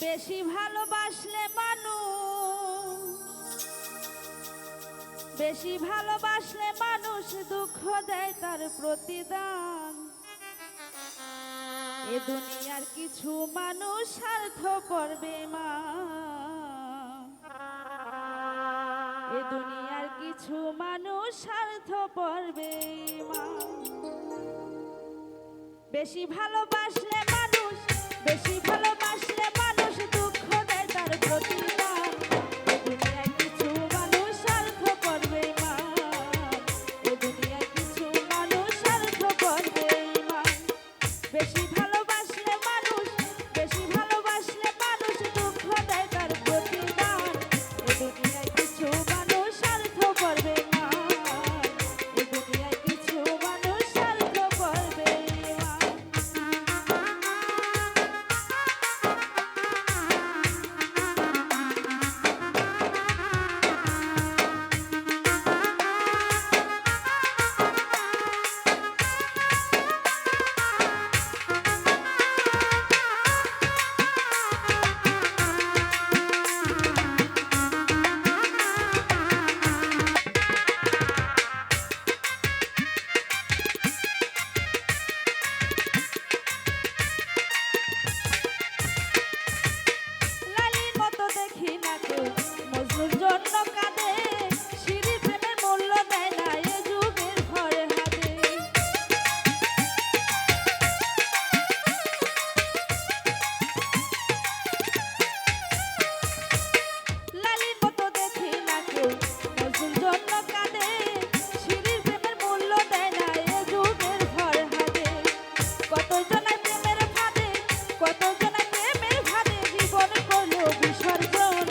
বেশি ভালোবাসলে মানুষ দুঃখ দেয় তার প্রতিদান। এ দুনিয়ার কিছু মানুষ স্বার্থপর বেঈমান, এ দুনিয়ার কিছু মানুষ স্বার্থপর বেঈমান। বেশি ভালোবাসলে মানুষ দুঃখ দেয় তার প্রতিদান। এ দুনিয়ায় কিছু মানুষ স্বার্থপর বেঈমান, এ দুনিয়ায় কিছু মানুষ স্বার্থপর বেঈমান। বেশি ভালোবাসলে মানুষ দুঃখ দেয় তার প্রতিদান। এ দুনিয়ায় কিছু মানুষ স্বার্থপর বেঈমান, এ দুনিয়ায় কিছু মানুষ স্বার্থপর বেঈমান। মজনুর জন্য কাঁদে, শিরির প্রেমের মূল্য দেয় না এ যুগের ঘরে হাতে। লালির মতো দেখি না কেউ, মজনুর জন্য কাঁদে, শিরির প্রেমের মূল্য দেয় না এ যুগের ঘরে হাতে। কত জনায় প্রেমের ফাঁদে জীবন করলো বিসর্জন।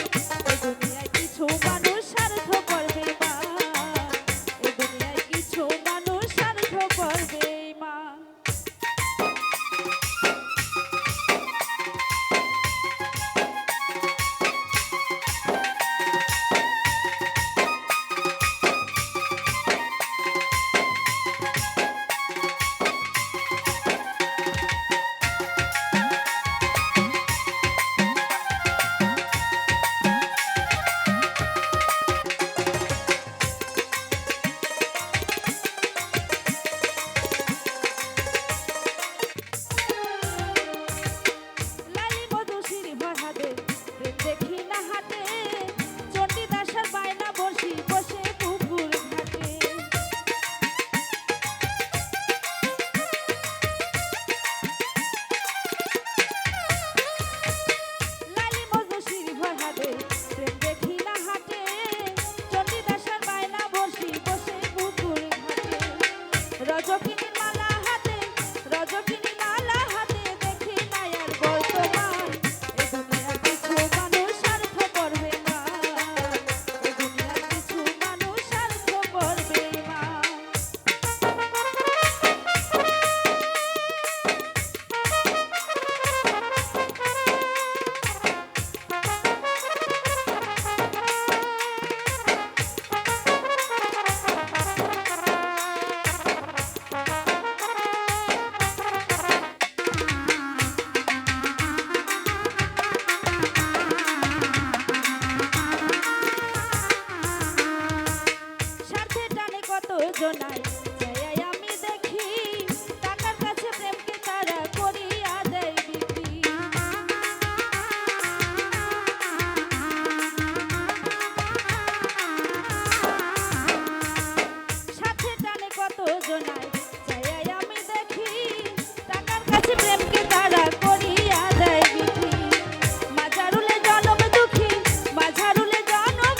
দুনিয়ায় কিছু মানুষ স্বার্থপর বেঈমান, এ দুনিয়ায় কিছু মানুষ স্বার্থপর বেঈমান। দেখি না হাটে, চণ্ডীদাসের বায়না বসে পুকুর ঘাটে। লালি মজনু শিরি ভরহাদে, প্রেম দেখি না হাটে, চণ্ডীদাসের বায়না বসে পুকুর ঘাটে। রজকিনীর মালা হাতে দেখি না আর বর্তমান। এ দুনিয়ার কিছু মানুষ স্বার্থপর বেঈমান, এ দুনিয়ার কিছু মানুষ স্বার্থপর বেঈমান। স্বার্থের টানে কত জনায় যায় আমি দেখি, টাকার কাছে প্রেমকে তারা করিয়া দেয় বিক্রি। স্বার্থের টানে কত জনায় যায় আমি দেখি, টাকার কাছে প্রেমকে তারা করিয়া দেয় বিক্রি। মাঝারুলে জনম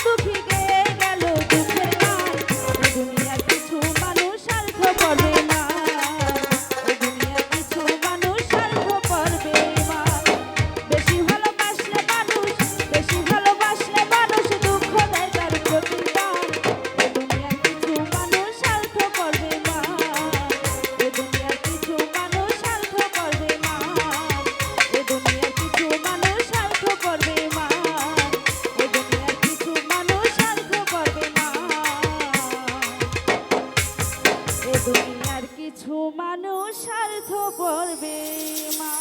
দুঃখী গেয়ে গেল দুঃখের গান। এ দুনিয়ার কিছু মানুষ স্বার্থপর বেঈমান, এ দুনিয়ার কিছু মানুষ স্বার্থপর বেঈমান। বেশি ভালোবাসলে মানুষ দুঃখ দেয় তার প্রতিদান। এ দুনিয়ার কিছু মানুষ স্বার্থপর বেঈমান, এ দুনিয়ার কিছু মানুষ স্বার্থপর বেঈমান, এ দুনিয়ার কিছু মানুষ স্বার্থপর বেঈমান, এ দুনিয়ার কিছু মানুষ স্বার্থপর বেঈমান, এ দুনিয়ার কিছু মানুষ স্বার্থপর বেঈমান।